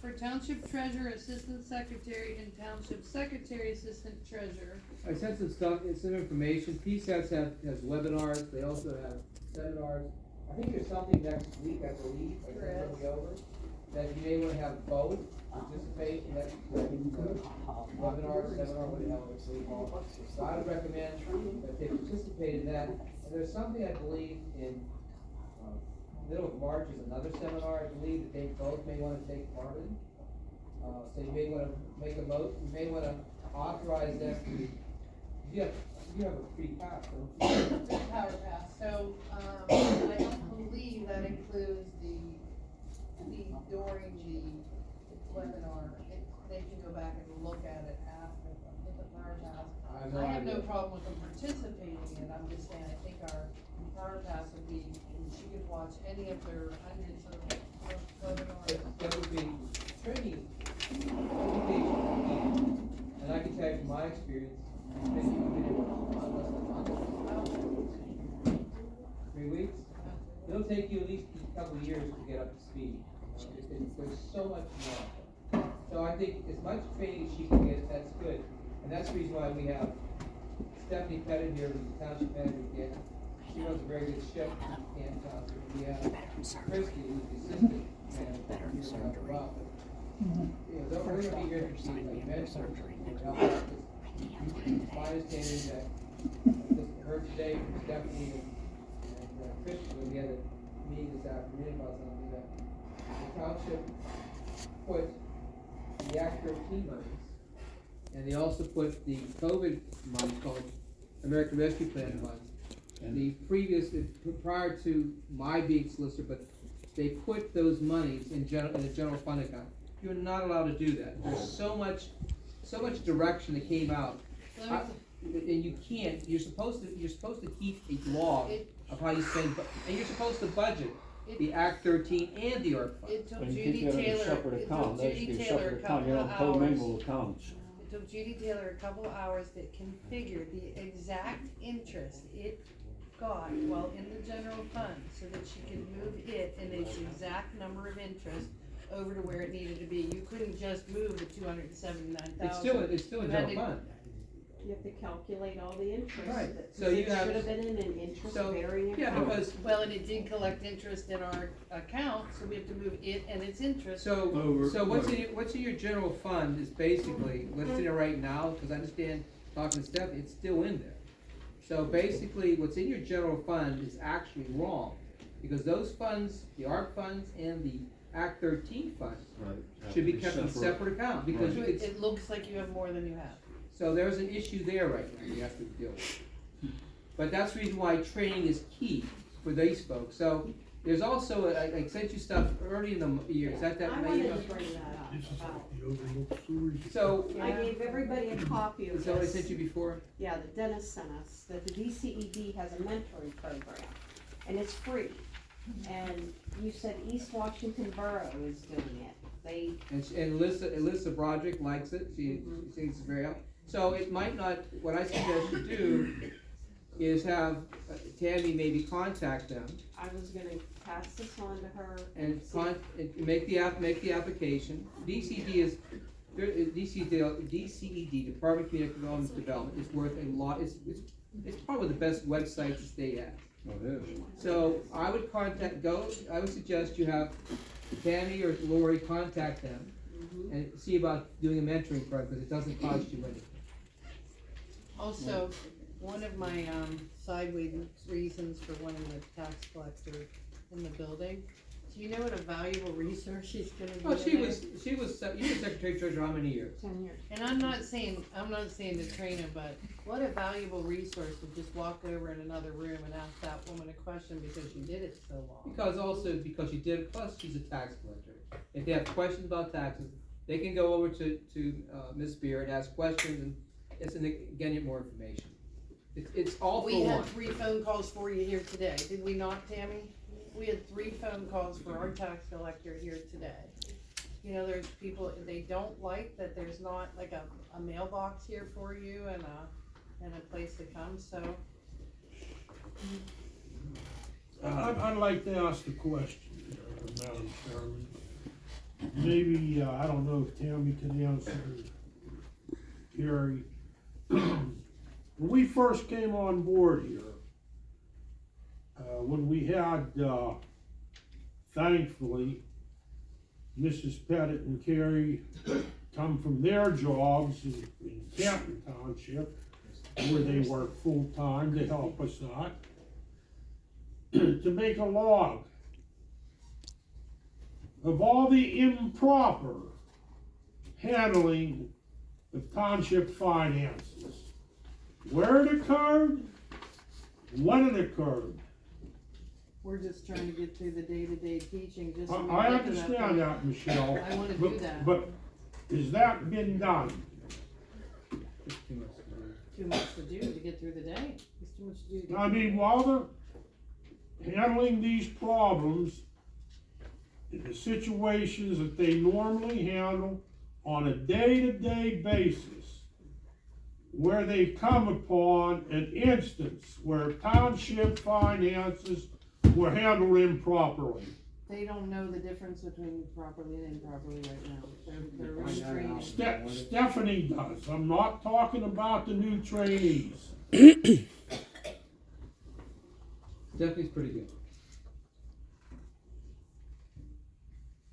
For township treasurer, assistant secretary, and township secretary, assistant treasurer. I sent some stuff, some information. PSATs has webinars, they also have seminars. I think there's something next week, I believe, I sent something over, that you may wanna have both, participate in that, webinar, seminar, whatever it's called. So I would recommend that they participate in that. And there's something, I believe, in, middle of March is another seminar, I believe, that they both may wanna take part in. So you may wanna make a vote, you may wanna authorize them to, you have a free pass, don't you? Free Power Pass, so, I don't believe that includes during the webinar, they can go back and look at it after, with the Power Pass. I have no problem with them participating in it, I'm just saying, I think our Power Pass would be, she could watch any of their hundreds of webinars. That would be training, education, and I can tell you from my experience, maybe you did it less than 3 weeks. It'll take you at least a couple of years to get up to speed. There's so much more. So I think as much training as she can get, that's good. And that's the reason why we have Stephanie Pettit here, who's the township manager again. She runs a very good ship in Camp Township. We have Christie, who's the assistant manager. She's gonna help her out. But, you know, we're gonna be here to see like mentors. My understanding that heard today from Stephanie and Christian, we had a meeting this afternoon about something that the township put the Act 13 monies, and they also put the COVID money called American Rescue Plan funds. And the previous, prior to my being solicitor, but they put those monies in the general fund account. You're not allowed to do that. There's so much direction that came out. And you can't, you're supposed to keep a log of how you spend, and you're supposed to budget the Act 13 and the ARP fund. It took When you Judy keep that in a Taylor, separate it account, took that should Judy be a Taylor a separate account, you couple don't of hours. commingle accounts. It took Judy Taylor a couple of hours to configure the exact interest it got while in the general fund, so that she could move it in its exact number of interest over to where it needed to be. You couldn't just move the 279,000. It's still in general fund. You have to calculate all the interest. Right. That- So you it have- should have been in an interest-bearing Yeah, account. because, Well, and it did collect interest in our account, so we have to move it and its interest. so Over- what's in your general fund is basically, what's in it right now, because I understand, talking to Steph, it's still in there. So basically, what's in your general fund is actually wrong, because those funds, the ARP funds and the Act 13 funds, Right. should be kept in separate account, because you could, It looks like you have more than you have. so there's an issue there right now you have to deal with. But that's the reason why training is key for these folks. So there's also, I sent you stuff early in the year, is that I my wanted email? to bring that up. This is about- like the overlooked sewers. So, I gave everybody a copy of is that what I this. sent you before? Yeah, that Dennis sent us, that the DCED has a mentoring program, and it's free. And you said East Washington Borough is doing it. They, And Alyssa Broderick likes it, she thinks it's very helpful. So it might not, what I suggest you do is have Tammy maybe contact them I was gonna pass this on to her and see. and make the application. DCED, Department of Community Development, is worth a lot, it's probably the best website the state has. Oh, it is. So I would I would suggest you have Tammy or Lori contact them and see about doing a mentoring program, because it doesn't cost you anything. Also, one of my, sideways reasons for wanting the tax collector in the building, do you know what a valuable resource she's gonna be? Well, in she there? was, you were Secretary Treasurer how many years? 10 years. And I'm not saying to train her, but what a valuable resource to just walk over in another room and ask that woman a question because she did it so long. Because she did it, plus she's a tax collector. If they have questions about taxes, they can go over to Ms. Beer and ask questions, and get more information. It's all for We one. had 3 phone calls for you here today, did we not, Tammy? We had 3 phone calls for our tax collector here today. You know, there's people, they don't like that there's not like a mailbox here for you and a place to come, so. I'd like to ask the question, Madam Chairman. maybe, I don't know if Tammy can answer, Gary. When we first came on board here, when we had, thankfully, Mrs. Pettit and Carrie come from their jobs in Canton Township, where they work full-time to help us out, to make a log of all the improper handling of township finances. Where it occurred, when it occurred. We're just trying to get through the day-to-day teaching, just. so we I get to that understand point. that, Michelle. I wanna do but- that. But has that been done? It's too much to do. Too much to do to get through the day, it's too much to do to get. I mean, while they're handling these problems, in the situations that they normally handle on a day-to-day basis, where they come upon an instance where township finances were handled improperly. They don't know the difference between properly and improperly right now, they're I know. restraining. Stephanie does, I'm not talking about the new trainees. Stephanie's pretty good.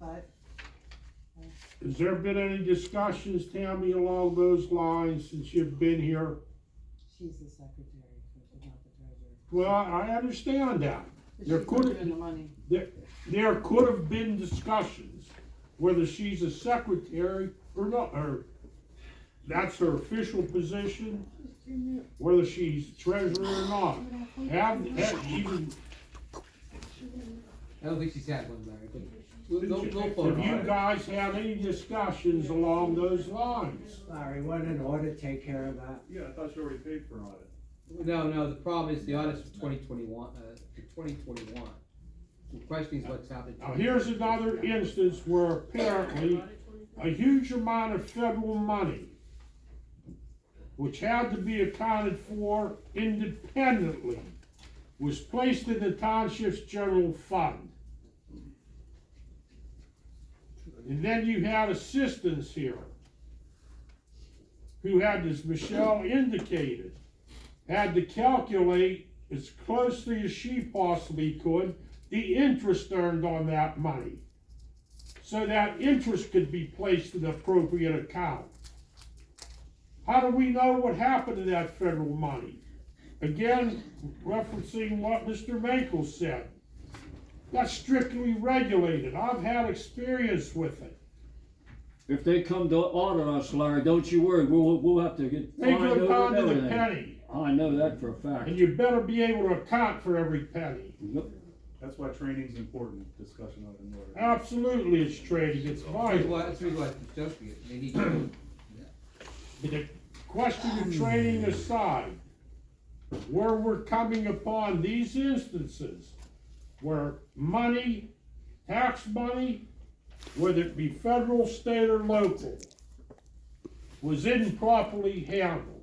But Has there been any discussions, Tammy, along those lines since you've been here? she's the secretary, so she's not the treasurer. Well, I understand that. But There she's could- not doing the money. There could have been discussions, whether she's a secretary or not, or that's her official position, whether she's treasurer or not. Have even, I don't think she's had one, Larry, but we'll phone have you her. guys had any discussions along those lines? Larry, wouldn't an audit take care of that? Yeah, I thought you already paid for an audit. No, the problem is the audit's for 2021, for 2021. The question is what's happened. Now, here's another instance where apparently a huge amount of federal money, which had to be accounted for independently, was placed in the township's general fund. And then you had assistants here, who had, as Michelle indicated, had to calculate as closely as she possibly could the interest earned on that money, so that interest could be placed in the appropriate account. How do we know what happened to that federal money? Again, referencing what Mr. Makel said, that's strictly regulated. I've had experience with it. If they come to audit us, Larry, don't you worry, we'll have to get They fined go down over to the everything. penny, I know that for a fact. and you better be able to account for every penny. Yep. That's why training's important, discussion of it in order. Absolutely, it's trading, it's vital. That's the reason why it's associated, they need to. But the question of training aside, where we're coming upon these instances where money, tax money, whether it be federal, state, or local, was improperly handled.